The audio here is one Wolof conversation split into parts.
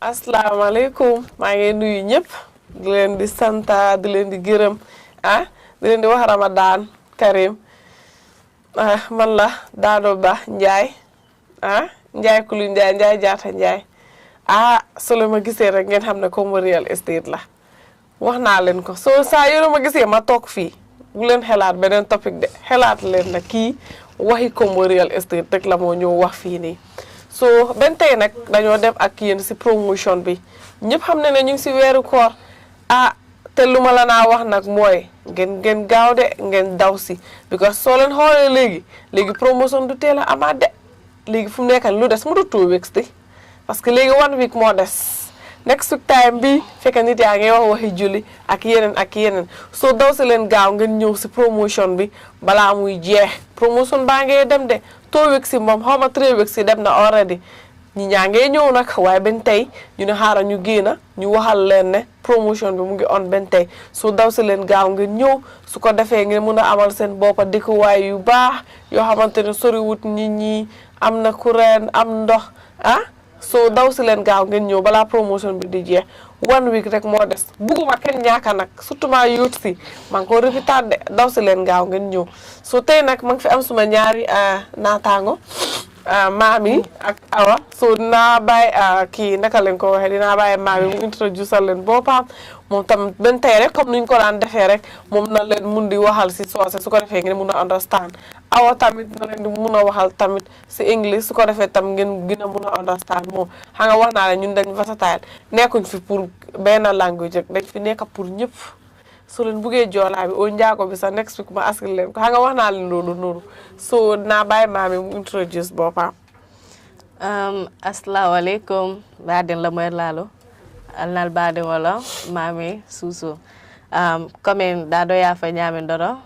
asalaamaaleykum maa ngi nuyu ñëpp di leen di santa di leen di gërëm di leen di wax Ramadan Karim man la Dado Ba Njaay Njaay Kulu Njaay Njaay Jaata Njaay solo ma gisee rek ngeen xam ne Kombo real estate la wax naa leen ko soo saa yoo ma gisee ma toog fii bu leen xelaat beneen topic de xelaat leen na kii waxi Kombo real estate rek la moo ñëw wax fii nii so benn tey nag dañoo def ak yéen si promotion bi ñëpp xam ne ñu ngi si weeru koor te lu ma la naa wax nag mooy ngeen gaaw de ngeen daw si because soo leen xoolee léegi promotion du teel a amaat de léegi fu mu nekk lu des mu du 2 weeks di parce que léegi 1 week moo des next week time bi fekk nit yaa ngi wax waxi julli ak yeneen soo daw si leen gaaw ngeen ñëw si promotion bi balaa muy jeex promotion baa ngee dem de 2 weeks si moom xaw ma 3 weeks si dem na already ñi ñaa ngee ñëw nag waaye benn tey ñu ne xaaral ñu génn ñu waxal leen ne promotion bi mu ngi on benn tey soo daw si leen gaaw ngeen ñëw su ko defee ngeen mun a amal seen boppa dëkkuwaay yu baax yoo xamante ne soriwut nit ñi am na courant am ndox soo daw si leen gaaw ngeen ñëw balaa promotion bi di jeex 1 week rek moo des bugguma kenn ñaaka nag surtout ma yuut si maa ngi ko répétaat de daw si leen gaaw ngeen ñëw soo tey nag ma ngi fi am suma ñaari naataango Mami ak Awa so dinaa bàyyi kii naka leen ko waxee dinaa bàyyi Mami mu introduce leen boppam moom tam benn tey rek comme nuñ ko daan defee rek moom na leen mun di waxal si soose su ko defee ngeen mun a understand Awa tamit na leen di mun a waxal tamit si English su ko defee tam ngeen gën a mun a understand moom xam nga wax naa leen ñun dañ versatile nekkuñ fi pour benn language rek dañ fi nekk pour ñëpp so leen buggee joolaa bi o njaago bi sax next week ma askil leen ko xam nga wax naa leen loolu noonu so naa bàyyi Mami mu introduce boppam assalamualaikum baden la moy lalo alnal baden wala Mami suso comme dado ya fa nyame ndoro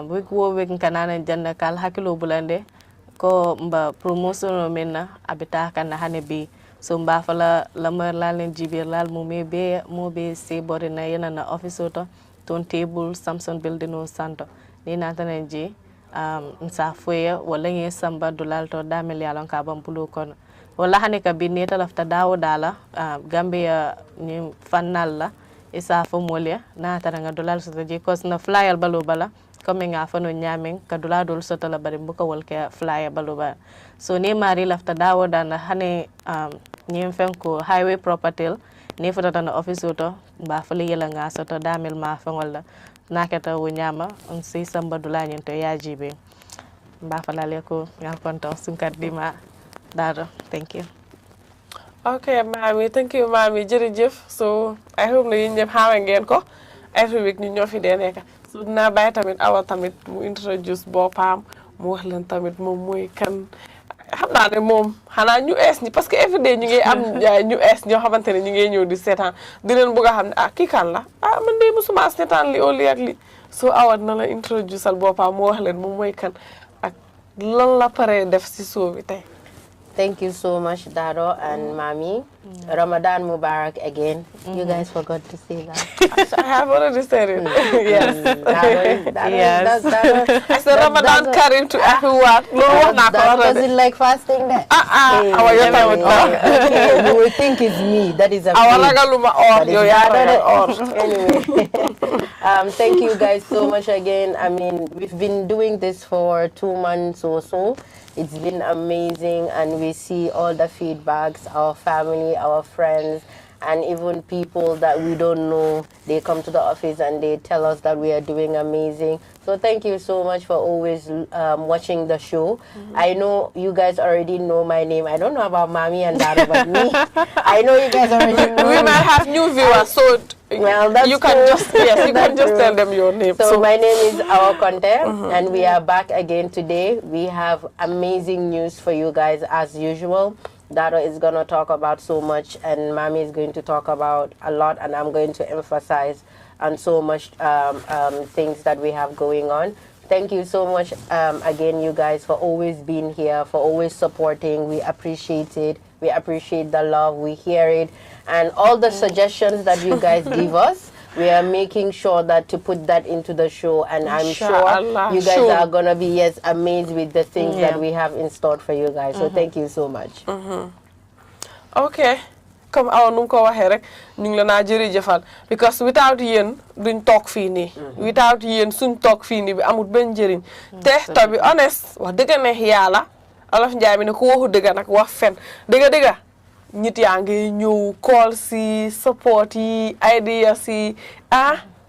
bu wo we kanana janna kal hakilo bulande ko mba promotion minna abita kan hane bi so mba fa la moy lalen jibir lal mo be se borina yana na office to ton table Samsung building no santo ni natane ji nsa foye wala ngi samba dulal to damel yalon ka bam bulu kon wala hani ka bineta lafta dawo dala Gambia ni fanal la isa fo molia na taranga dulal so je cause na flyer balu bala comme nga fano nyamen ka dula dul so tala bari mbuka wal ke flyer balu ba so ni mari lafta dawo dana hani ni fenko highway property ni fota tan office to ba fali yela nga so to damel ma fa wala nakata wo nyama on si samba dula nyen to yajibe ba fa la ko ngal konto sunkat dima dado thank you. Okay Mami thank you Mami jërëjëf so I hope na yéen ñëpp xaawe ngeen ko every week ñu ñoo fi dee nekk so dinaa bàyyi tamit Awa tamit mu introduce boppam mu wax leen tamit moom mooy kan xam naa ne moom xanaa ñu ees ñi parce que every day ñu ngi am ñu ees ñoo xamante ne ñu ngi ñëw di seetaan di leen bëgg a xam ne kii kan la man de musuma seetaan li li ak li so Awa na la introduce al boppam mu wax leen moom mooy kan ak lan la paree def si show bi tey. Thank you so much, Dado and Mami. Ramadan Mubarak again. You guys forgot to say that. I have already said it. Yes. Yes. I said Ramadan Karim to everyone. Does it like fasting there? You will think it's me. That is a Anyway. Thank you guys so much again. I mean, we've been doing this for 2 months or so. It's been amazing, and we see all the feedbacks, our family, our friends, and even people that we don't know. They come to the office and they tell us that we are doing amazing. So thank you so much for always watching the show. I know you guys already know my name. I don't know about Mami and Dada, but me, I know you guys already know. We might have new viewers, so well, that's you can just tell them your name. So my name is Awa Conte, and we are back again today. We have amazing news for you guys as usual. Dado is going to talk about so much, and Mami is going to talk about a lot, and I'm going to emphasize on so much things that we have going on. Thank you so much again, you guys, for always being here, for always supporting. We appreciate it. We appreciate the love. We hear it. And all the suggestions that you guys give us, we are making sure that to put that into the show. And I'm sure you guys are going to be, amazed with the things that we have in store for you guys. So thank you so much. Okay. comme aw nu mu ko waxee rek ñu ngi la naa jërëjëfal because without yéen duñ toog fii nii without yéen suñ toog fii nii bi amul benn njëriñ te to be honest wax dëgg neex yàlla Olof Njaay mi ne ku waxu dëgg nag wax fen dëgg nit yaa ngi ñëw call si support yi ideas yi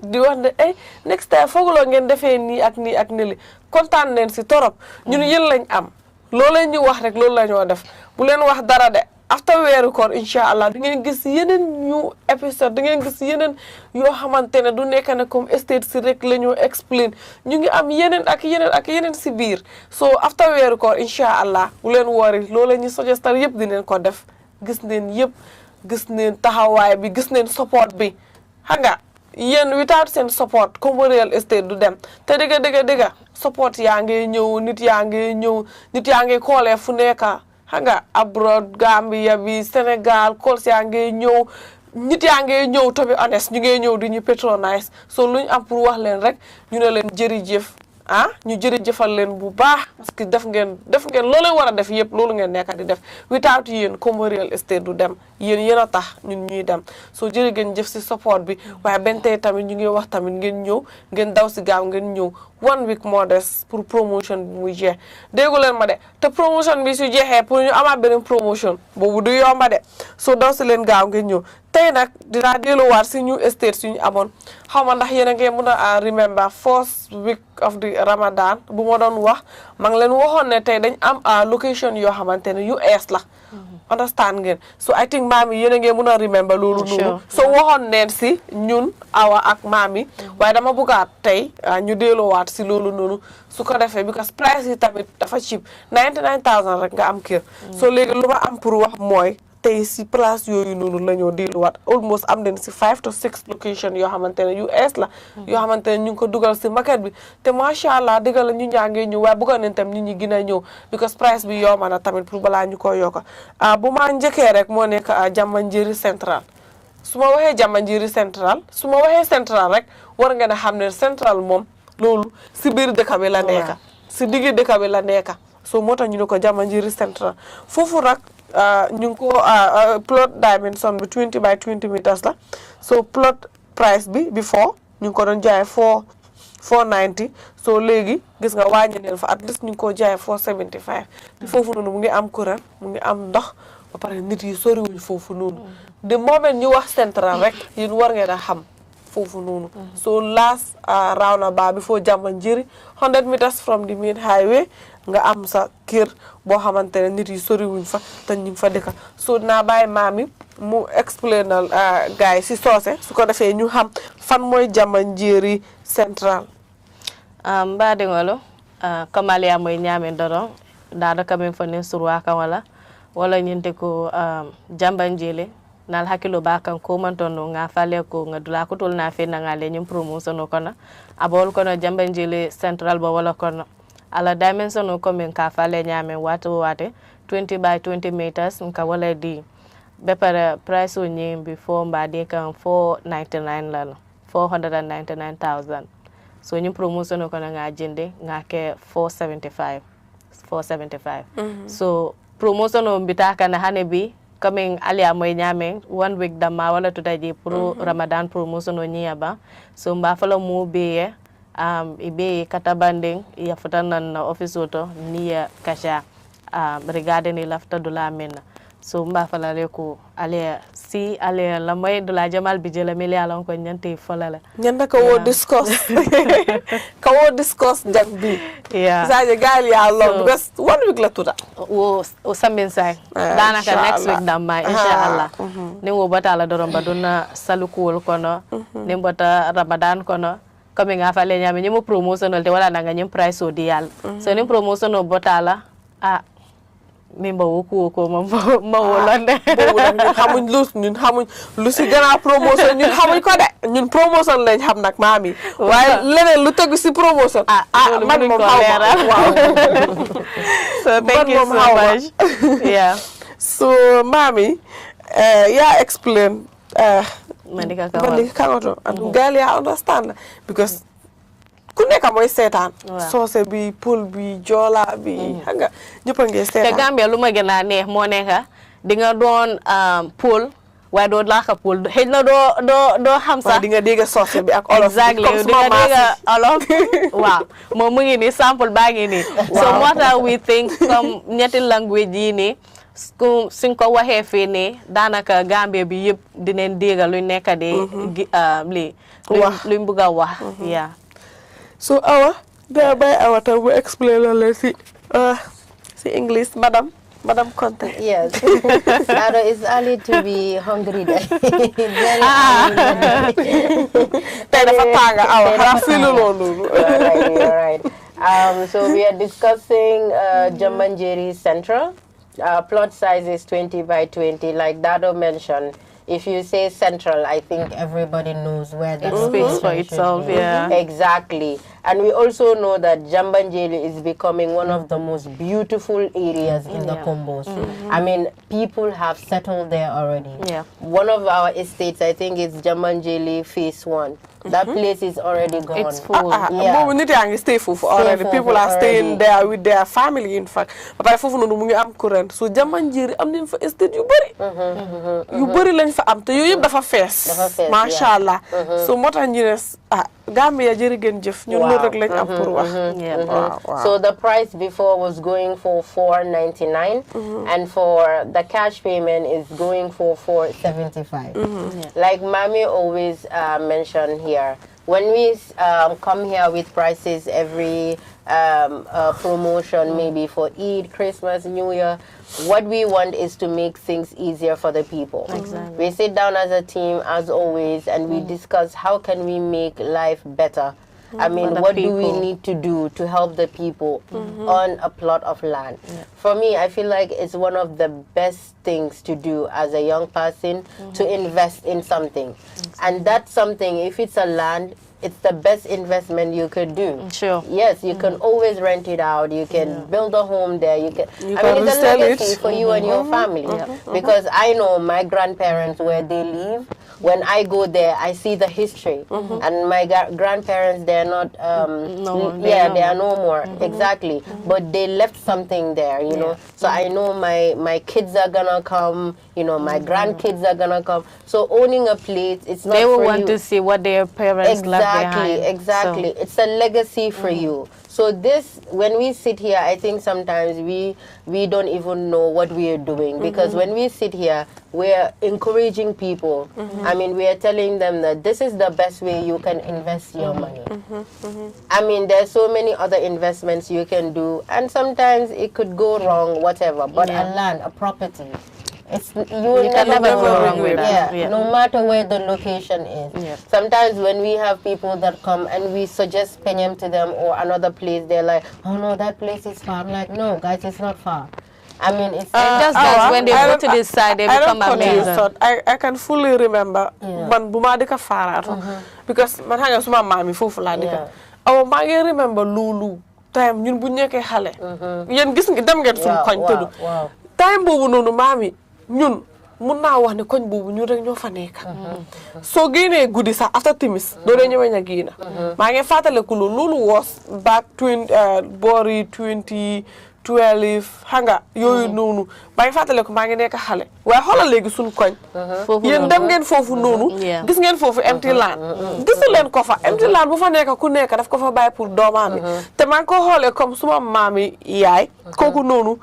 di wax ne next time fooguloo ngeen defee nii ak nii ak nii kontaan leen si torop ñun yéen lañ am loolu la ñu wax rek loolu la ñoo def bu leen wax dara de after weeru koor incha allah di ngeen gis yeneen ñu épisode di ngeen gis yeneen yoo xamante ne du nekk ne comme estate si rek la ñu explain ñu ngi am yeneen ak yeneen si biir so after weeru koor incha allah bu leen woori loolu la ñu suggestal yëpp dinañ ko def gis neen yëpp gis neen taxawaay bi gis neen support bi xam nga yéen without seen support Kombo real estate du dem te dëgg support yaa ngi ñëw nit yaa ngi koolee fu nekk xam nga abroad Gambia bi Sénégal calls yaa ngi ñëw nit yaa ngi ñëw to be honest ñu ngi ñëw di ñu patronize so lu ñu am pour wax leen rek ñu ne leen jërëjëf ñu jërëjëfal leen bu baax parce que def ngeen loo leen war a def yëpp loolu ngeen nekk di def without yéen Kombo real estate du dem yéen a tax ñun ñuy dem soo jërë ngeen jëf si support bi waaye benn tey tamit ñu ngi wax tamit ngeen ñëw ngeen daw si gaaw ngeen ñëw 1 week moo des pour promotion bi muy jeex déggu leen ma de te promotion bi su jeexee pour ñu amaat beneen promotion boobu du yomba de soo daw si leen gaaw ngeen ñëw tey nag dinaa delluwaat si ñu estate suñu amoon xaw ma ndax yéen a ngi mën a remember first week of the Ramadan bu ma doon wax maa ngi leen waxoon ne tey dañ am location yoo xamante ne US la understand ngeen so I think maam yi yéen a ngi mën a remember loolu noonu so waxoon neen si ñun awa ak maam yi waaye dama bëggaat tey ñu delluwaat si loolu noonu su ko defee because price yi tamit dafa cheap 99,000 rek nga am kër so léegi lu ma am pour wax mooy tey si place yooyu noonu la ñoo delluwaat almost am nañ si 5 to 6 location yoo xamante ne US la yoo xamante ne ñu ngi ko dugal si market bi te macha allah dëgg la ñu njàngee ñëw waaye bëggoon nañ tam nit ñi gën a ñëw because price bi yomb na tamit pour balaa ñu ko yokka bu ma njëkkee rek moo nekk Jambanjeri Central su ma waxee Jambanjeri Central su ma waxee Central rek war nga ne xam ne Central moom loolu si biir dëkk bi la nekka si diggi dëkk bi la nekka so moo tax ñu ne ko Jambanjeri Central foofu nag ñu ngi ko plot dimension bi 20 by 20 meters la so plot price bi before ñu ngi ko doon jaayee 490 so léegi gis nga wàññi neen fa at least ñu ngi ko jaayee 475 te foofu noonu mu ngi am courant mu ngi am ndox ba pare nit yi soriwuñ foofu noonu de moment ñu wax central rek yéen war ngeen a xam foofu noonu so last roundabout before Jambanjeri 100 meters from the main highway nga am sa kër boo xamante ne nit yi soriwuñ fa te ñu fa dëkka so naa bàyyi maami mu explainal gars yi si soose su ko defee ñu xam fan mooy Jambanjeri Central mbaadiŋolu kamaliya moy ñaamen doron daada kamen fonin surwa kan wala ñinte ko Jambanjeri nal hakkilo ba kan ko man tono nga fale ko nga dula ko tol na fe na nga le ñum promotion kono abol kono Jambanjeri Central bo wala kono ala dimension ko men ka fale ñame wate 20 by 20 meters nka wala di be para price o ñim before mbade kan 499 la 499,000 so ñum promotion ko nga jende nga ke 475 so promotion o mbita kana hane bi coming alia moy ñame 1 week dama wala tutaji pro Ramadan promotion o ñiyaba so mba fala mu be ibe katabanding ya futanan na office oto niya kasha regarding ni lafta dula men so mba fala ko ale si ale la moy dula jamal bi jela meli ala ko nyante falala nyanda ko wo discuss jambi saje gal ya long because 1 week la tuta wo sambin sai danaka next week damma inshallah ni wo batala doron baduna salukul kono ni bota Ramadan kono comme nga fale ñame ñimo promotion te wala nga ñim price o dial so ni promotion o botala mi mbawu ko ma wolande bobu nak ñun xamuñ lu ci gëna promotion ñun xamuñ ko de ñun promotion lañ xam nak mami waye leneen lu tegu ci promotion man mom xawma waaw so thank you so much yeah so mami explain Mandika Kawato and girl ya understand because ku nekk mooy seetaan soose bi pul bi joola bi xam nga ñëpp a ngi seetaan te Gambia lu ma gën a neex moo nekk di nga doon pul waaye doo laaka pul xëy na doo xam sax di nga dégg soose bi ak olof exactly comme di nga suma dégg maas olof waaw moom mu ngi nii sample baa ngi nii so moo tax we think comme ñetti language yi nii suñ ko waxee fii nii daanaka Gambie bi yëpp dinañ dégg luñ nekk di lii luñ bugg a wax yeah so Awa da bay Awa tam mu explain la leen si English madam Conte. Yes. Dado, it's early to be hungry then. Very You're right. So we are discussing Jambanjeri Central. Plot size is 20 by 20. Like Dado mentioned, if you say central, I think everybody knows where the speaks for itself, yeah. Exactly. And we also know that Jambanjeli is becoming one of the most beautiful areas in the Kombos. I mean, people have settled there already. Yeah. One of our estates, I think, is Jambanjeli Phase 1. That place is already gone. It's full. Yeah. We need to stay full already. People are staying there with their family, in fact. But I found no am current. So Jambanjeri am nin fa estate yu bari. Yu bari lañ fa am te yu yeb dafa fess. Mashallah. So motax ñu ne Gambia jeri gën jëf ñun lool rek lañ am pour wax. So the price before was going for $499 and for the cash payment is going for $475. Like Mami always mentioned here, when we come here with prices every promotion, maybe for Eid, Christmas, New Year, what we want is to make things easier for the people. Exactly. We sit down as a team, as always, and we discuss how can we make life better. I mean, what do we need to do to help the people on a plot of land? For me, I feel like it's one of the best things to do as a young person, to invest in something. And that's something, if it's a land, it's the best investment you could do. Sure. Yes, you can always rent it out. You can build a home there. I mean, it's a sell legacy it. for you and your family. Because I know my grandparents, where they live, when I go there, I see the history. And my grandparents, they're not, they are no more. Exactly. But they left something there, you know. So I know my kids are going to come, you know, my grandkids are going to come. So owning a place, it's not they will for want you. to see what their parents left behind. Exactly. So it's a legacy for you. So this, when we sit here, I think sometimes we don't even know what we are doing, because when we sit here, we're encouraging people. I mean, we are telling them that this is the best way you can invest your money. I mean, there's so many other investments you can do, and sometimes it could go wrong, whatever. But a land, a property, you can never go wrong with that. No matter where the location is. Sometimes when we have people that come and we suggest Penyam to them or another place, they're like, oh no, that place is far. I'm like, no, guys, it's not far. I mean, it's just that when they go to this side, they become amazing. I can fully remember when Bumadika Farad, because man hanga suma mami fofu la dika. Aw ma ngi remember Lulu time ñun bu ñëkke xalé. Yeen gis nga dem ngeen suñu koñ tuddu. Time bobu nonu mami ñun mun naa wax ne koñ boobu ñun rek ñoo fa nekk. soo génnee guddi sax after timis doo dee ñëwee ña génn. maa ngi fàttaliku loolu was back boori 2012 xam nga yooyu noonu maa ngi fàttaliku maa ngi nekk xale. waaye xoolal léegi suñu koñ. yéen dem ngeen foofu noonu. gis ngeen foofu empty land. gisu leen ko fa empty land bu fa nekk ku nekk daf ko fa bàyyi pour doomaam bi. te maa ngi ko xoolee comme suma maami yaay. kooku noonu.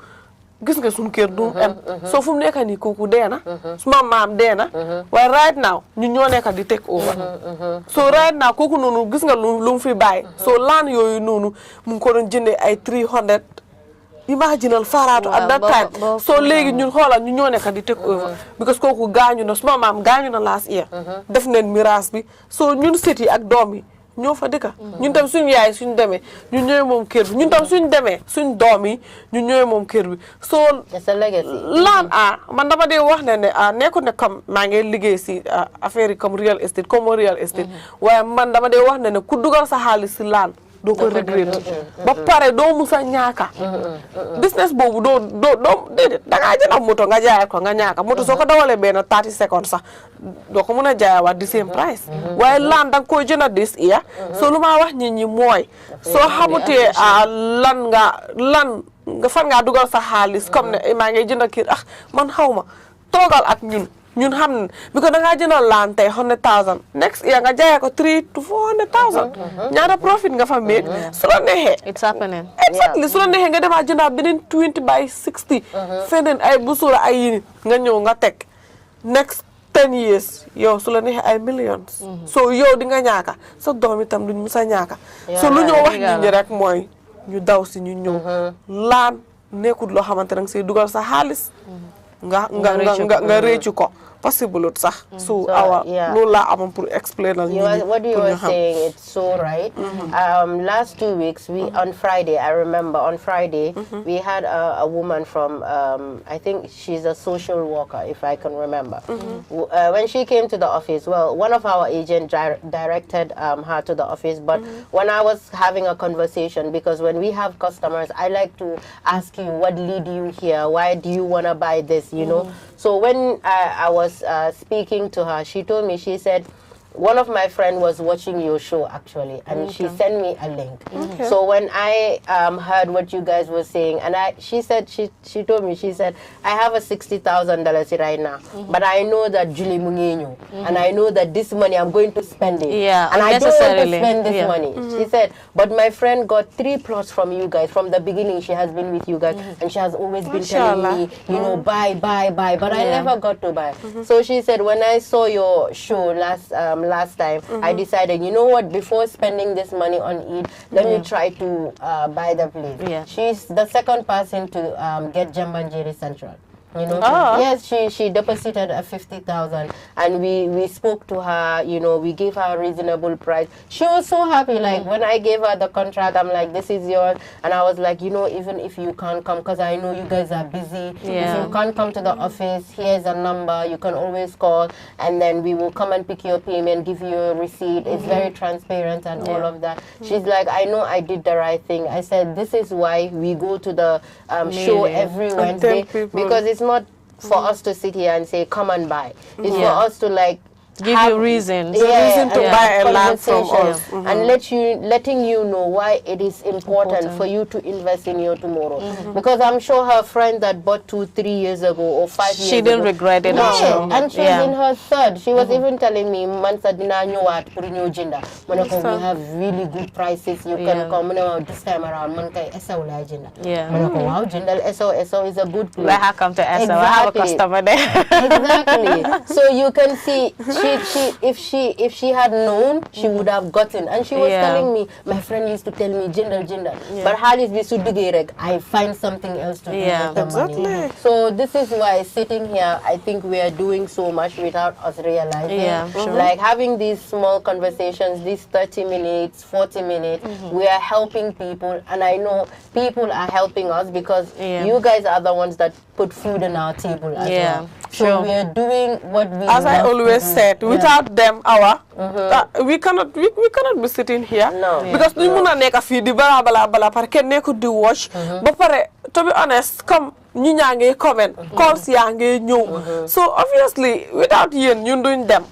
gis nga suñu kër du am soo fu mu nekk nii kooku dee na suma maam dee na waaye right now ñu ñoo nekk di take over so right now kooku noonu gis nga lu mu fi bàyyi so laan yooyu noonu mu ngi ko doon jëndee ay 300 imaginal faaraatu at that time so léegi ñun xoolal ñu ñoo nekk di take over because kooku gaañu na suma maam gaañu na last year def neen miraas bi so ñun sët yi ak doom yi ñoo fa dëkka ñun tam suñu yaay suñu demee ñu ñëwee moom kër bi ñun tam suñu demee suñu doom yi ñu ñëwee moom kër bi soo laan man dama dee wax ne nekkul ne comme maa ngi liggéey si affaire yi comme real estate comme real estate waaye man dama dee wax ne ku dugal sa xaalis si laan doo ko regret ba pare doo musa ñaaka business boobu doo déedéet dangaa jënd moto nga jaayat ko nga ñaaka moto soo ko dawalee benn 30 secondes sax doo ko mën a jaayawaat di same price waaye laan danga koy jënd this year so lu ma wax nit ñi mooy soo xamutee lan nga fan ngaa dugal sa xaalis comme ne maa ngi jënd kër man xaw ma toogal ak ñun ñun xam ne because da ngaa jëndal land tey 100,000 next year nga jaayee ko 3 to 400,000 ñaata profit nga fa made su la neexee It's happening. exactly su la neexee nga demaat jëndaat beneen 20 by 60 feneen ay busula ay yini nga ñëw nga teg next 10 years yow su la neexee ay millions so yow di nga ñaaka sa doom itam duñ musa ñaaka so lu ñoo wax nit ñi rek mooy ñu daw si ñu ñëw laan nekkul loo xamante ne si dugal sa xaalis nga réccu ko possible sax so awa loolu laa amoon pour explain what you were saying, it's so right. Last 2 weeks on Friday, I remember on Friday we had a woman from I think she's a social worker, if I can remember. When she came to the office, well, one of our agents directed her to the office, but when I was having a conversation, because when we have customers, I like to ask you what lead you here, why do you want to buy this, you know. So when I was speaking to her, she told me, she said, one of my friends was watching your show actually, and she sent me a link. So when I heard what you guys were saying, and she told me, she said, I have a $60,000 right now, but I know that Julie Mungenyo, and I know that this money I'm going to spend it, and I don't want to spend this money. She said, but my friend got 3 plots from you guys from the beginning. She has been with you guys, and she has always been telling me, you know, buy, but I never got to buy. So she said, when I saw your show last time, I decided, you know what, before spending this money on it, let me try to buy the place. She's the second person to get Jambanjeri Central. You know, yes, she deposited a 50,000, and we spoke to her. You know, we gave her a reasonable price. She was so happy. Like when I gave her the contract, I'm like, this is yours, and I was like, you know, even if you can't come, because I know you guys are busy. If you can't come to the office, here's a number. You can always call, and then we will come and pick your payment, give you a receipt. It's very transparent and all of that. She's like, I know I did the right thing. I said, this is why we go to the show every Wednesday, because it's not for us to sit here and say, come and buy. It's for us to like give you reasons. Reason to buy a land from us. And letting you know why it is important for you to invest in your tomorrow. Because I'm sure her friend that bought 2-3 years ago or 5 years ago, she didn't regret it. No, and she's in her third. She was even telling me, Mansa dina nyuat puri nyojinda. Manako, we have really good prices. You can come this time around. Manka esa ula jinda. Manako, wow, jindal eso is a good place. Where I come to Esa, I have a customer there. Exactly. So you can see, if she had known, she would have gotten. And she was telling me, my friend used to tell me, jindal. But halis bisudugirek, I find something else to do with the money. So this is why sitting here, I think we are doing so much without us realizing. Like having these small conversations, these 30 minutes, 40 minutes, we are helping people. And I know people are helping us because you guys are the ones that put food on our table as well. So we are doing what we as I always said, without them, we cannot be sitting here. No. Because we muna neka fi di bala par ken neku di watch. But pare, to be honest, come ñu ñangi comment, calls yangi ñew. So obviously without yeen ñun duñ dem.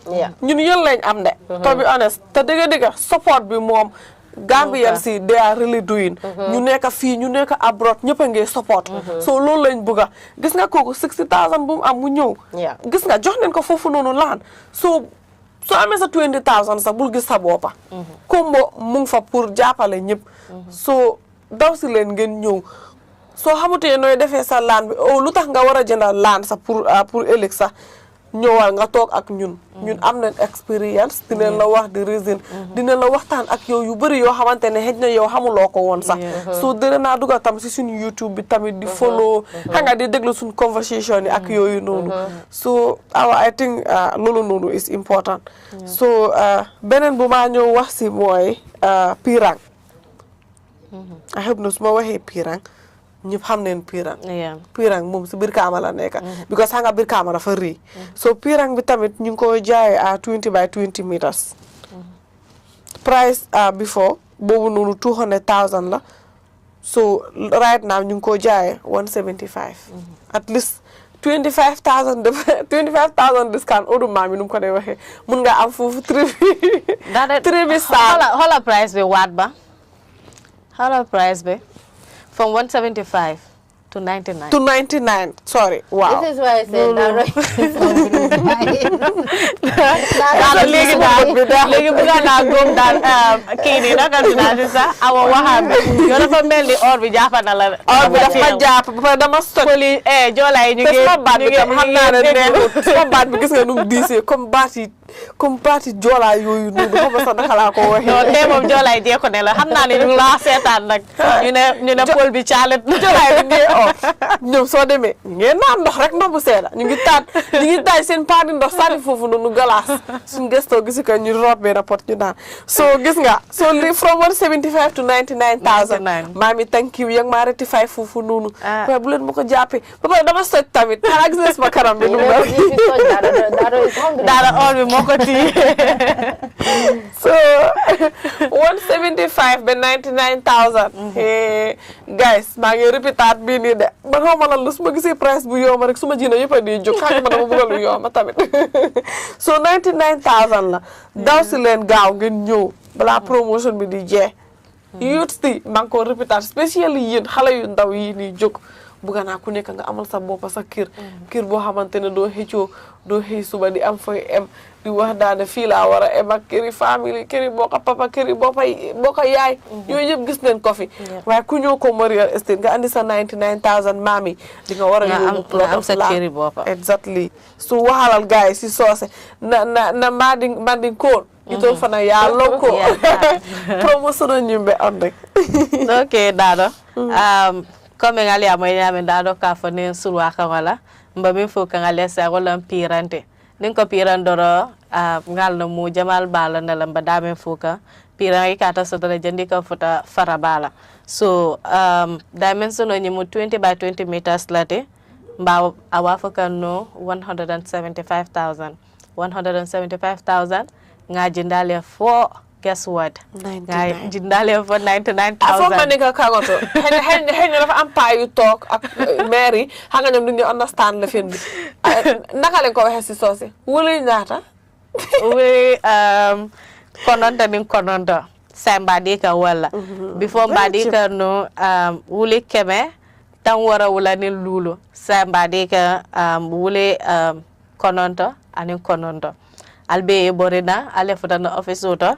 Ñun yeen lañ am de. To be honest, te dega support bi mom Gambians they are really doing. ñu nekk fii ñu nekk abroad ñëpp a ngi support. So loolu lañ bëgga gis nga kooku 60,000 bu mu am mu ñëw. Gis nga jox nañ ko foofu noonu laan. So amee sa 20,000 sax bul gis sa boppa. Kombo mu ngi fa pour jàppale ñëpp. So daw si leen ngeen ñëw. soo xamutee nooy defee sa laan bi lu tax nga war a jëndal laan sax pour ëllëg sax ñëwal nga toog ak ñun am nañ expérience dinañ la wax di reason dinañ la waxtaan ak yow yu bëri yoo xamante ne xëj na yow xamuloo ko woon sax soo dëre naa dugal tam si suñu YouTube bi tamit di follow xam nga di déglu suñu conversation yi ak yooyu noonu so I think loolu noonu is important so beneen bu maa ñëw wax si mooy pirang I hope no su ma waxee pirang ñëpp xam neen pirang moom si biir kaama la nekk because xam nga biir kaama dafa rëy so pirang bi tamit ñu ngi ko jaayee à 20 by 20 meters price before boobu noonu 200,000 la so right now ñu ngi ko jaayee 175 at least 25,000 discount odu maam yi nu mu ko dee waxee mun nga am foofu tri bi xoolal price bi waat ba xoolal price bi from 175 to 99. To 99. Sorry. Wow. This is why I said léegi bëgg naa góom daal kii nii naka dinaa si sax awa waxaam bi yow dafa mel ni or bi jàpp na la. or bi dafa jàpp ba pare dama soj. poli joolaay ñu ngi sama baat bi tam xam naa ne neexut sama baat bi gis nga nu mu diisee comme baati joolaay yooyu noonu xam nga sax naka laa ko waxee. non tey moom joolaay jee ko ne la xam naa ne ñu ngi laa seetaan nag ñu ne pol bi caalet joolaay bi ngeen ñoom soo demee ngeen naan ndox rek ndox bu seeda ñu ngi taaj seen paani ndox sànni foofu noonu galaas suñu gëstoo gis nga ñu root benn pot ñu naan so gis nga so li from 175 to 99,000 maami thank you yang maa rectify foofu noonu waaye bu leen ma ko jàppee ba pare dama soj tamit xanaa gis nga sama kanam bi nu mu daara or bi moo ko tii so 175 ba 99,000 guys maa ngi répétaat bii nii de man xaw ma lan la su ma gisee price bu yomb rek su ma jina yëpp a di jóg xam ma dama bëgg lu yomb tamit so 99,000 la daw si leen gaaw ngeen ñëw balaa promotion bi di jeex youth si maa ngi ko répétaat spécial yi yéen xale yu ndaw yi nii jóg bëgg naa ku nekk nga amal sa bopp sa kër boo xamante ne doo xëccoo doo xëy suba di am fooy em di wax daane fii laa war a em ak këri famille këri bokka papa këri bokka yaay yooyu yëpp gis nañ ko fi waaye ku ñëw ko real estate nga andi sa 99,000 maami di nga war a yóbbu nga am sa këri boppa exactly su waxalal gars yi si soose na mbadin kool itol fana yaa lokko promotion ñimbe on rek ok Dado comme ngali amoy nyame Dado ka fo ne sulwa ka wala mba min fo ka ngale sa wala pirante nin ko pirandoro ngal no mu jamal bala na lamba dame fo ka piran yi kata so dara jandi ka fota farabala so dimension no nyimu 20 by 20 meters late mba awafa kan no 175,000 nga jindale fo guess what? 99. Jindale for 99,000. Afo manika kagoto. Hen dafa am pa yu tok ak Mary hanga ñom duñu understand le film bi. Naka len ko waxe ci sosi. Wuli ñaata? We kononta nin kononta. Samba dika wala. Before mbadika no wuli keme tan wara wala ni lulu. Samba dika wuli kononta anin kononta. Albe borina ale futana office oto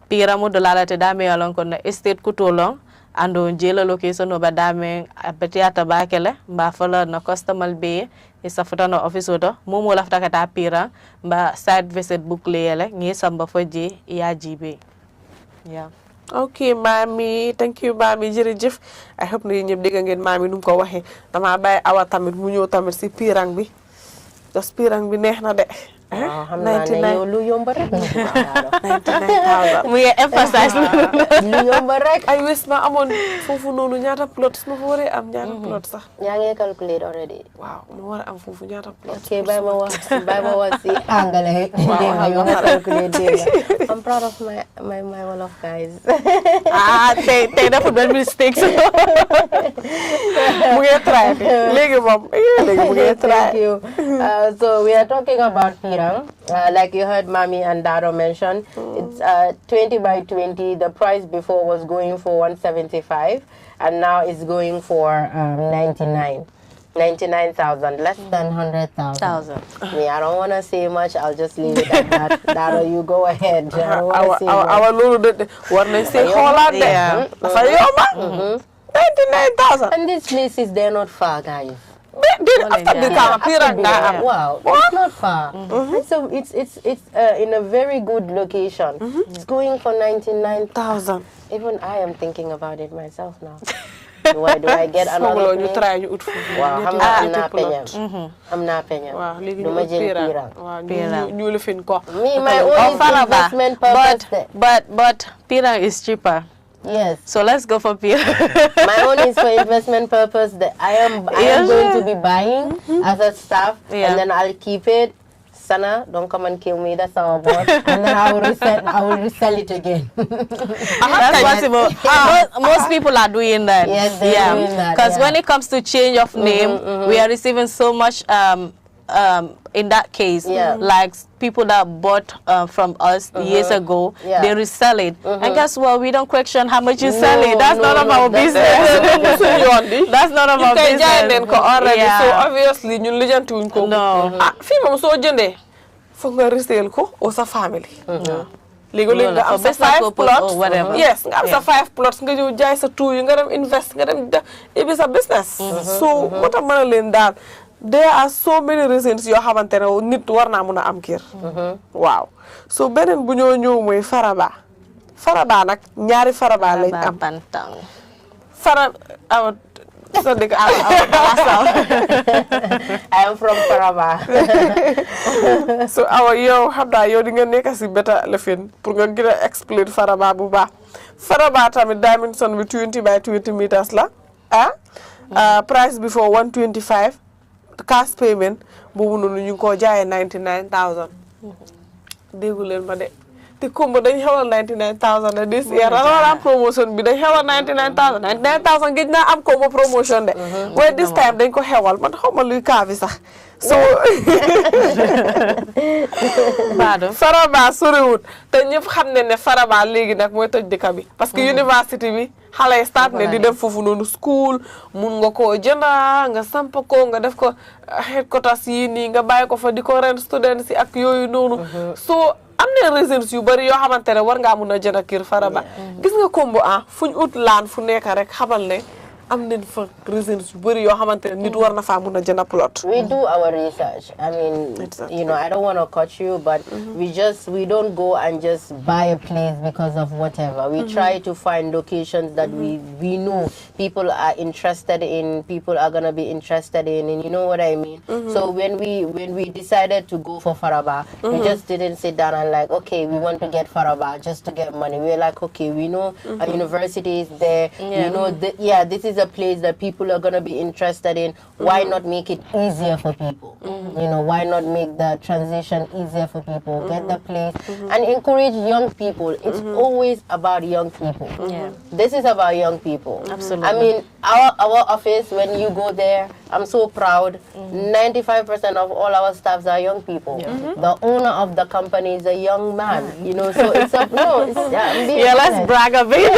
piramu dolala te dame alon kon estate kutolong ando jela location no badame abetiata bakele mba fala na customer be isa futana office oto momo lafta kata pira mba side visit book lele ngi samba foji ya jibe yeah. Okay, mami, thank you mami jërëjëf. I hope ne ñëpp dégg ngeen mami num ko waxe dama bay awa tamit mu ñëw tamit ci pirang bi. Just pirang bi neex na de. xam naa ne yow lu yomb rek. 99,000. mu ngi emphasize lu yomb rek. ay wes ma amoon foofu noonu ñaata plot su ma fa waree am ñaata plot sax. yaa ngi calculate already. waaw ma war a am foofu ñaata plot. ok bàyyi ma wax si anglais. yow nga calculate dégg nga. I'm proud of my Wolof guys. tey dafa benn mistakes. mu ngi try léegi moom mu ngi try. Thank you. So we are talking about pirang. Like you heard Mami and Dado mention, it's 20 by 20. The price before was going for 175, and now it's going for 99,000, less than 100,000. Me, I don't want to say much. I'll just leave it at that. Dado, you go ahead. I don't want to say much. Our lulu, what they say, Holland, yeah. 99,000. And these places, they're not far, guys. Wow, it's not far. So it's in a very good location. It's going for 99,000. Even I am thinking about it myself now. Do I get another place? Wow, I'm not paying. I'm not paying. Do my Me, my own investment purpose. But pirang is cheaper. Yes. So let's go for pirang. My own is for investment purpose. That I am going to be buying as a staff, and then I'll keep it. Sana, don't come and kill me. That's our boss. And then I will resell it again. That's possible. Most people are doing that. Yes, they're doing that. Because when it comes to change of name, we are receiving so much in that case, like people that bought from us years ago, they resell it. And guess what? We don't question how much you sell it. That's none of our business. That's none of our business. Already, so obviously, you legend to inco. No. Fi mom so jende. For nga resell ko or sa family. Legally, nga am sa 5 plots. Whatever. Yes, nga am sa 5 plots. Nga you jay sa 2, you nga dem invest, nga dem it is a business. So, what am I leen daal? There are so many reasons yoo xamante ne nit war naa mun a am kër. Waaw. So beneen bu ñoo ñëw mooy faraba. Faraba nag ñaari faraba lañ am. So I am from Faraba. So yow xam naa yow di nga nekk si beta lefin pour nga gën a explain faraba bu baax. Faraba tamit dimension bi 20 by 20 meters la. Price before 125. Cash payment boobu noonu ñu ngi ko jaayee 99000. déggu leen ma de te Kombo dañ xewal 99000 this year wala am promotion bi dañ xewal 99000 gëj naa am Kombo promotion de. waaye this time dañ ko xewal man xaw ma luy kaabi sax. So Faraba soriwut te ñëpp xam ne Faraba léegi nag mooy toj dëkk bi parce que university bi xale start ne di dem foofu noonu school mun nga koo jënda nga samp ko nga def ko headquarters yi nii nga bàyyi ko fa di ko ren students yi ak yooyu noonu. So am na reasons yu bari yoo xamante ne war ngaa mun a jënd kër Faraba. Gis nga Kombo fuñ ut laan fu nekk rek xamal ne am nañ fa reasons yu bari yoo xamante ne nit war na faa mun a jënd plot. We do our research. I mean, you know, I don't want to cut you, but we don't go and just buy a place because of whatever. We try to find locations that we know people are interested in, people are gonna be interested in, and you know what I mean. So when we decided to go for Faraba, we just didn't sit down and like, okay, we want to get Faraba just to get money. We're like, okay, we know a university is there. You know, this is a place that people are going to be interested in. Why not make it easier for people? You know, why not make the transition easier for people? Get the place and encourage young people. It's always about young people. This is about young people. Absolutely. I mean, our office, when you go there, I'm so proud. 95% of all our staffs are young people. The owner of the company is a young man. You know, so it's let's brag a bit.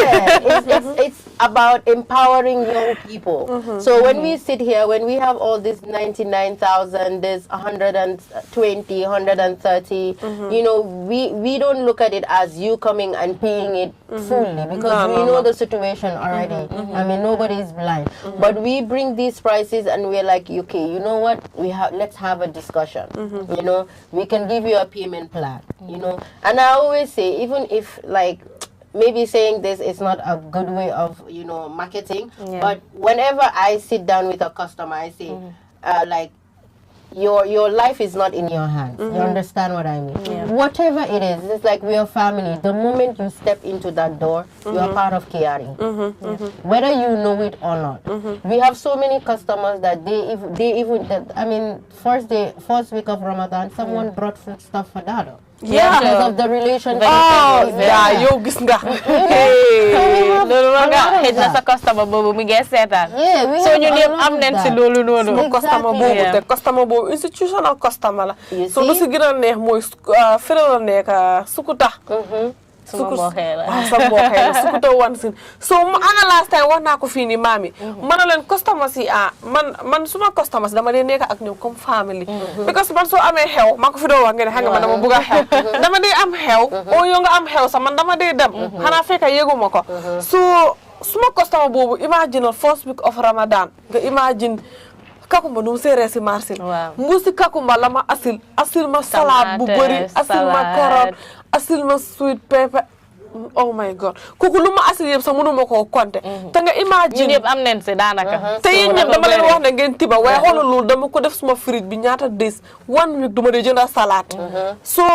It's about empowering young people. So when we sit here, when we have all this 99,000, there's 120, 130, you know, we don't look at it as you coming and paying it fully because we know the situation already. I mean, nobody is blind. But we bring these prices and we're like, okay, you know what? Let's have a discussion. You know, we can give you a payment plan, you know. And I always say, even if like, maybe saying this is not a good way of, you know, marketing, but whenever I sit down with a customer, I say, like, your life is not in your hands. You understand what I mean? Whatever it is, it's like we're a family. The moment you step into that door, you are part of KRE. Whether you know it or not. We have so many customers that I mean, first week of Ramadan, someone brought food stuff for Dado. Because of the relationship. Yo gis nga. Loolu nga xëj na sa customer boobu mi ngi seetaan. So ñun ñëpp am nañ si loolu noonu. Customer boobu institutional customer la. So lu si gën a neex mooy fere la nekk sukuta. Suma mbokee la. Sukuta wan sin. So last time wax naa ko fii nii maami. Man leen customers yi man suma customers dama dee nekk ak ñoom comme family. Because man soo amee xew maa ko fi doo wax ngeen xam nga man dama bëgg a xew. Dama dee am xew. Yow nga am xew sax man dama dee dem. Xanaa fekk yëguma ko. So suma customer boobu imagine first week of Ramadan nga imagine kakumba nu mu seeree si marché. Mbuusi kakumba la ma asil ma salade bu bëri asil ma carotte asil ma sweet pepper. Oh my god kooku lu ma asil yëpp sax mënuma koo compter te nga imagine ñëpp am nañ si daanaka te yéen ñëpp dama leen wax ne ngeen tiba waaye xoolal loolu dama ko def suma fridge bi ñaata des 1 week duma dee jënd salade so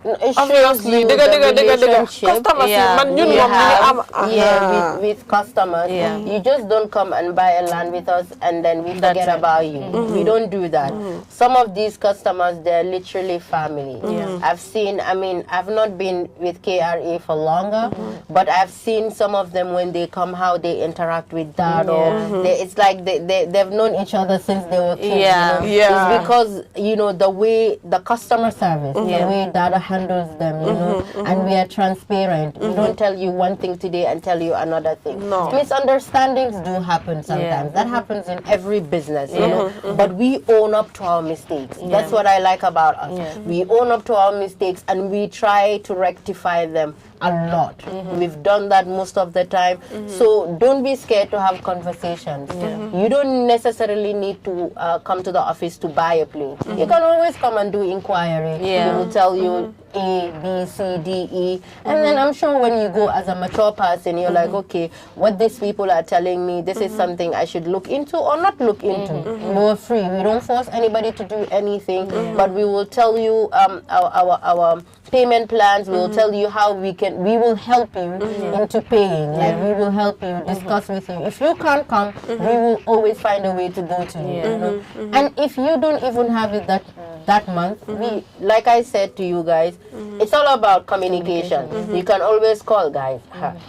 It shows obviously you the relationship customers Yeah. man ñun we moom have, with customers. You just don't come and buy a land with us and then we That's forget it. about you. We don't do that. Some of these customers, they're literally family. I've seen, I mean, I've not been with KRA for longer, but I've seen some of them when they come, how they interact with dad, or it's like they've known each other since they were kids. Yeah. You know? It's because, you know, the way the customer service, the way dad handles them, you know, and we are transparent. We don't tell you one thing today and tell you another thing. No. Misunderstandings do happen sometimes. That happens in every business, you know. But we own up to our mistakes. That's what I like about us. We own up to our mistakes and we try to rectify them a lot. We've done that most of the time. So don't be scared to have conversations. You don't necessarily need to come to the office to buy a plate. You can always come and do inquiry. We will tell you A, B, C, D, E. And then I'm sure when you go as a mature person, you're like, okay, what these people are telling me, this is something I should look into or not look into. We're free. We don't force anybody to do anything, but we will tell you our payment plans. We will tell you how we will help you into paying. Like we will help you, discuss with you. If you can't come, we will always find a way to go to you. You know? And if you don't even have it that month, we, like I said to you guys, it's all about communication. You can always call guys.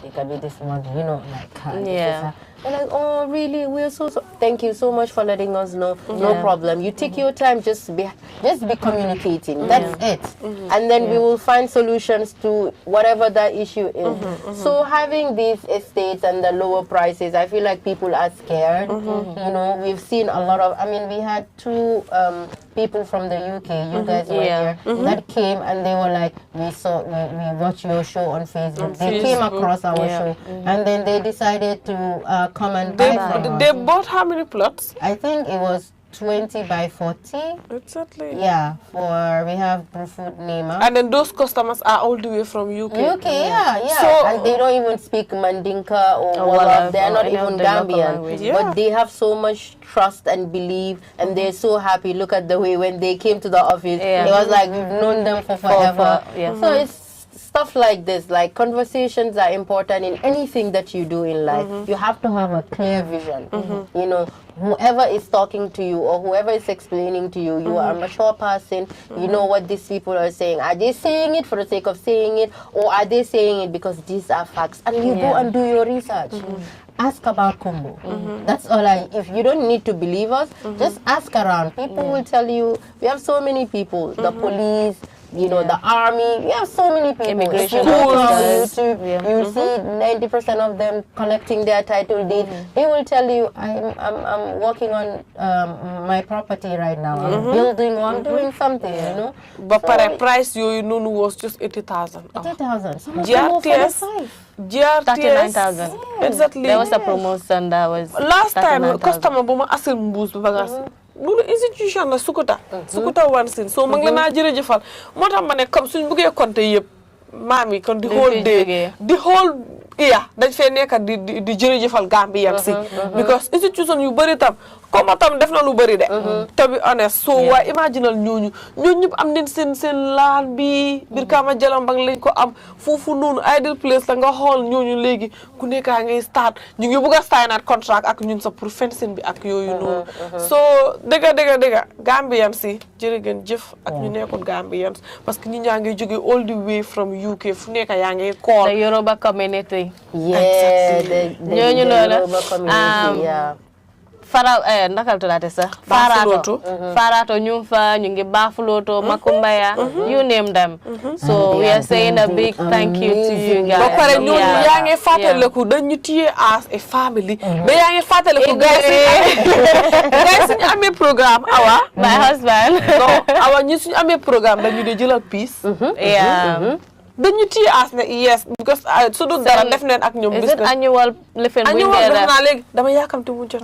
It can be this month, you know, like they're like, oh, really? We're so thank you so much for letting us know. No problem. You take your time. Just be communicating. That's it. And then we will find solutions to whatever that issue is. So having these estates and the lower prices, I feel like people are scared. You know, we've seen a lot of. I mean, we had two people from the UK. You guys were here. That came and they were like, we watched your show on Facebook. They came across our show and then they decided to come and buy from us. They bought how many plots? I think it was 20 by 40. Exactly. Yeah, we have Brufut Nema. And then those customers are all the way from UK. Yeah. So, and they don't even speak Mandinka or Wolof. They're not even Gambian. But they have so much trust and belief, and they're so happy. Look at the way when they came to the office, it was like we've known them for forever. So it's stuff like this, like conversations are important in anything that you do in life. You have to have a clear vision. You know, whoever is talking to you or whoever is explaining to you, you are a mature person. You know what these people are saying. Are they saying it for the sake of saying it, or are they saying it because these are facts? And you go and do your research. Ask about Kombo. That's all if you don't need to believe us, just ask around. People will tell you. We have so many people, the police, you know, the army. We have so many people. Immigration YouTube, you see 90% of them collecting their title deed. They will tell you, I'm working on my property right now. I'm building or I'm doing something, you know. But so, price you know was just 80,000. 80,000. GRTS. 39,000. Exactly. There was a promotion that was last time customer buma asil mbuus bi bagas lolu institution la Sukuta one sin so mang la na jërëjëfal motax mané comme suñ bëggé compter yépp mami kon di whole day di whole year dañ fay nekk di jërëjëfal Gambian si because institution yu bari tam comme tam def na lu bari de to be honest so wa imaginal ñooñu ñëpp am nañ seen laan bi bir Kama Jalambang lañ ko am fofu noonu ideal place la nga xool ñooñu léegi ku nekka ngay start ñu ngi bëgg a sign contract ak ñun sa pour fencing bi ak yooyu noonu so dëgga Gambian si jërëgën jëf ak ñu nekkul Gambians parce que ñi ñaa ngi jóge all the way from UK fu nekka yaa ngi call the Yoruba community the Yoruba community nakal tulate sa Farato ñu fa ñu ngi Bafuloto Makumbaya you name them so we are saying a big thank you to you guys ba pare ñooñu yaa ngi fàttaliku dañu téye as a family ba yaa ngi fàttaliku guys suñu amee programme awa my husband awa ñi suñu amee programme dañu dee jëlal piece dañu téye as ne yes because su dul dara def neen ak ñoom business is it annual lifin bu ñu def naa léegi dama yaakamte mu jot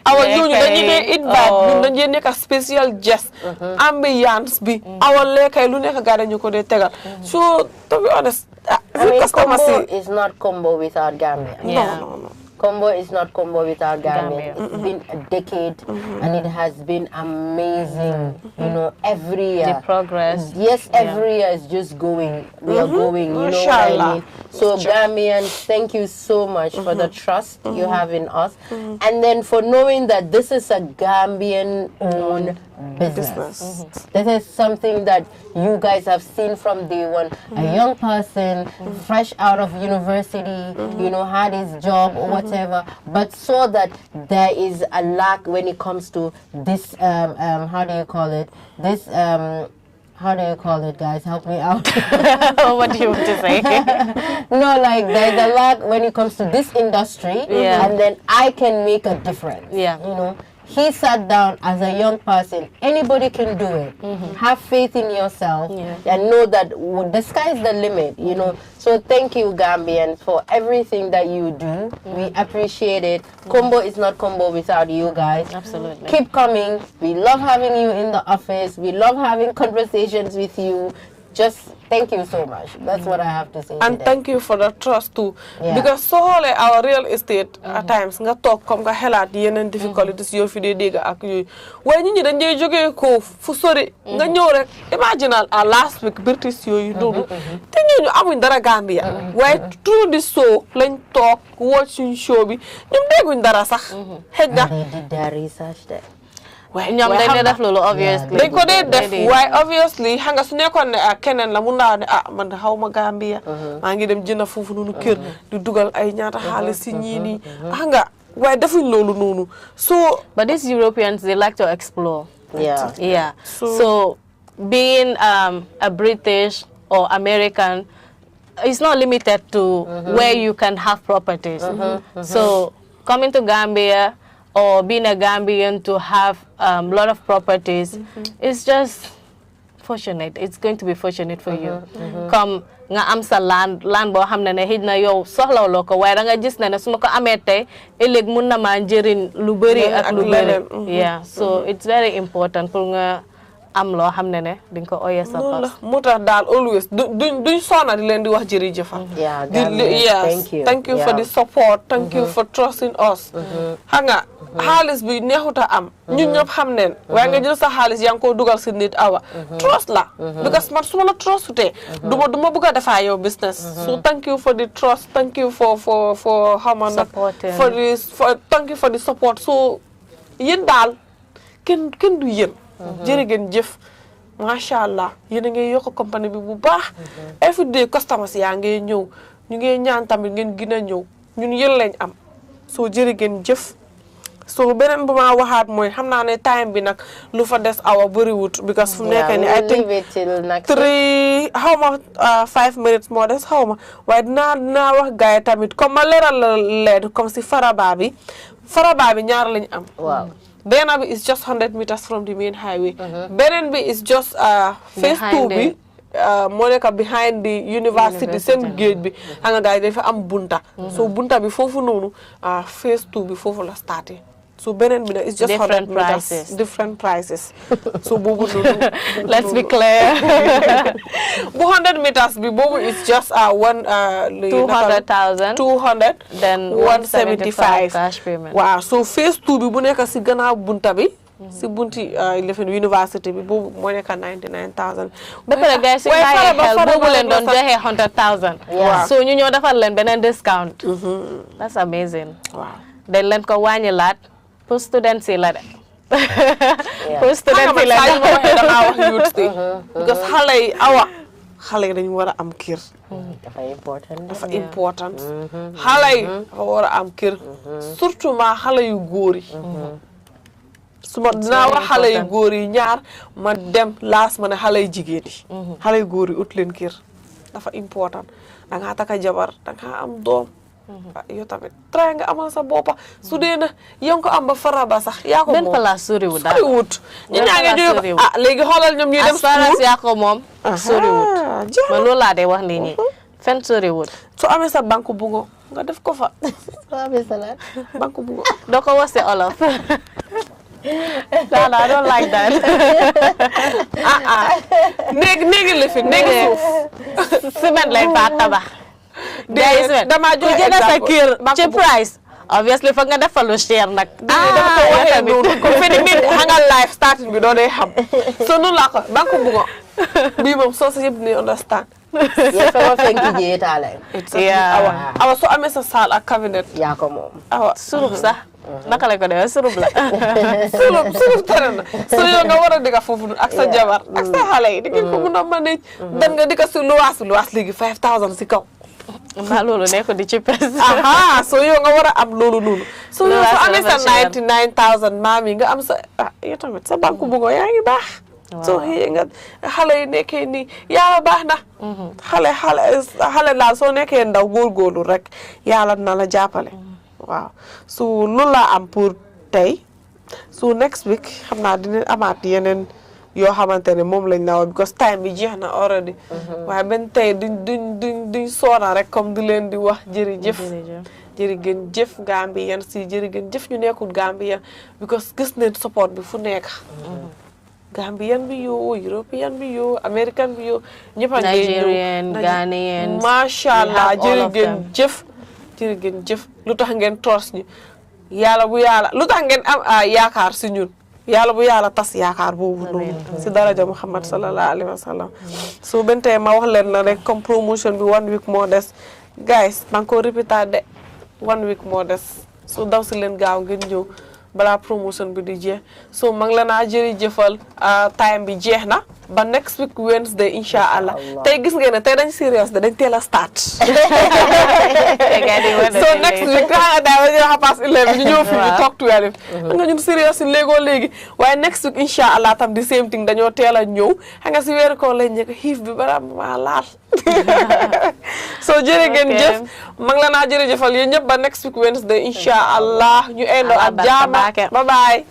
awa ñooñu dañu dee invite ñun dañu nekk special guest ambiance bi awa lekkay lu nekk gaa dañu ko dee tegal so to be honest Kombo is not Kombo without Gambia. No. Kombo is not Kombo without Gambia. It's been a decade and it has been amazing. You know, every year. The progress. Yes, every year is just going. We are going, you know what I mean? So Gambians, thank you so much for the trust you have in us. And then for knowing that this is a Gambian-owned business. This is something that you guys have seen from day one. A young person, fresh out of university, you know, had his job or whatever, but saw that there is a lack when it comes to this, how do you call it? This, how do you call it, guys? Help me out. What do you want to say? No, like there's a lack when it comes to this industry, and then I can make a difference. Yeah. You know, he sat down as a young person. Anybody can do it. Have faith in yourself and know that the sky is the limit, you know. So thank you, Gambians, for everything that you do. We appreciate it. Kombo is not Kombo without you guys. Absolutely. Keep coming. We love having you in the office. We love having conversations with you. Just thank you so much. That's what I have to say. And today. thank you for the trust too. Because so our real estate at times nga talk comme nga xelat yenen difficulties yo fi de dega ak yoy way ñi dañ ñay joggé ko fu sori nga ñew rek imagine last week British yoy dodu té ñu amuñ dara Gambia way through this show lañ talk watching show bi ñum deguñ dara sax xejna They did their research there. ñoom dañ def loolu obviously dañ ko dee def waaye obviously xam nga su nekkoon ne keneen la mun naa ne man de xaw ma Gambia maa ngi dem jënd foofu noonu kër di dugal ay ñaata xaalis si ñii nii xam nga waaye defuñ loolu noonu so but these Europeans they like to explore. Yeah. So being a British or American, it's not limited to where you can have properties. So coming to Gambia or being a Gambian to have a lot of properties, it's just fortunate. It's going to be fortunate for you. Come nga am sa land boo xam ne ne xëj na yow soxlawloo ko waaye da nga gis ne su ma ko amee tey ëllëg mun na maa njëriñ lu bëri ak lu bëri. Yeah, so it's very important pour nga am loo xam ne ne di nga ko oyee sa bopp. moo tax daal always duñ sonna di leen di wax jërëjëf. Thank you for the support. Thank you for trusting us. xam nga xaalis bi neexut a am ñun ñëpp xam neen waaye nga jël sa xaalis yaa ngi ko dugal si nit awa trust la because man su ma la trustutee duma bëgg a defaa yow business so thank you for the trust, thank you for xam nga nag thank you for the support so yéen daal kenn du yéen jërë ngeen jëf macha allah yéen a ngi yokk compagnie bi bu baax every day customers yaa ngi ñëw ñu ngi ñaan tamit ngeen gën a ñëw ñun yéen lañ am so jërë ngeen jëf so beneen bu ma waxaat mooy xam naa ne time bi nag lu fa des awa bëriwut because fu mu nekk ni I think 5 minutes moo des xaw ma waaye dinaa wax gars yi tamit comme ma leeral la leen comme si faraba bi ñaar lañ am benn bi is just 100 meters from the main highway beneen bi is just phase 2 bi moo nekk behind the university seen géej bi xam nga gars yi dafa am bunta so bunta bi foofu noonu phase 2 bi foofu la starté so beneen bi nag is just 100 meters different prices so boobu noonu let's be clear bu 100 meters bi boobu is just 200,000 then 175 cash payment waaw so phase 2 bi bu nekk si gannaaw bunta bi si bunti university bi boobu moo nekk 99,000 ba pare gars si bàyyi xel boobu leen doon joxe 100,000 so ñu ñoo defal leen beneen discount that's amazing waaw dañ leen ko wàññi laat pour students yi la de pour students yi la de dangaa wax youth si because xale yi dañu war a am kër dafa important xale yi dafa war a am kër surtout ma xale yu góor yi su ma dinaa wax xale yu góor yi ñaar ma dem laas ma ne xale yu jigéen yi xale yu góor yi ut leen kër dafa important dangaa taka jabar dangaa am doom yow tamit try nga amal sa boppa su dee na yow ko am ba faraba sax yaa ko moom benn place soriwut daal soriwut ñu ñaa ngi jóge léegi xoolal ñoom ñuy dem school yaa ko moom soriwut man loolu laa dee wax nit ñi fenn soriwut su amee sa banque bungo nga def ko fa soo amee salaat banque bungo doo ko wase olof I don't like that. Néegi lifin néegi suuf ciment lañ fa tabax dama joxe jënd sa kër ci price obviously foog nga defal lu cher nag. dafa ko waxee noonu ko feni nit hangal life starting bi doo dee xam so noonu laa ko banque bu ngo bii moom soo sa yëpp ni understand ye fengo fenki je tale awa soo amee sa salle ak cabinet yaa ko moom awa surub sax naka la ko defee surub la. surub tere na so yow nga war a digga foofu ak sa jabar ak sa xale yi di ngeen ko mun a manage dan nga di ko si luwaas léegi 5000 si kaw mbaa loolu nekk di ci pes. so yow nga war a am loolu noonu so yow soo amee sa 99000 maam yi nga am sa yow tamit sa banque bu ngo yaa ngi baax soo xëyee nga xale yi nekkee nii yàlla baax na xale daal soo nekkee ndaw góorgóorlu rek yàlla na la jàppale waaw su loolu laa am pour tey su next week xam naa dina amaat yeneen yoo xamante ne moom lañ nawa because time bi jeex na already waaye benn tey duñ soona rek comme di leen di wax jërëjëf jërëgën jëf Gambien si jërëgën jëf ñu nekkul Gambien because gis neen support bi fu nekk Gambian bi yoo European bi yoo American bi yoo ñëpp a Nigerian Ghanaian macha allah jërëgën jëf lu tax ngeen toos ñu yàlla bu yàlla lu tax ngeen am yaakaar si ñun yàlla bu yàlla tas yaakaar boobu noonu si daraja Muhammad sallallahu alayhi wa sallam so bente ma wax leen la rek comme promotion bi 1 week moo des guys maa ngi ko répété de 1 week moo des so daw si leen gaaw ngeen ñëw balaa promotion bi di jeex so maa ngi la naa jërëjëfal time bi jeex na ba next week Wednesday incha allah tey gis ngeen ne tey dañ serious de dañ teel a start so next week xanaa daal dañuy wax pass 11 ñu ñëw fi ñu toog 12 nga ñun serious si léegoo léegi waaye next week incha allah tam di same thing dañoo teel a ñëw xam nga si weeru ko lañ nekk xiif bi bara ma laal so jërë ngeen jëf maa ngi la naa jërëjëfal yéen ñëpp ba next week Wednesday incha allah ñu endo ak jaama bye bye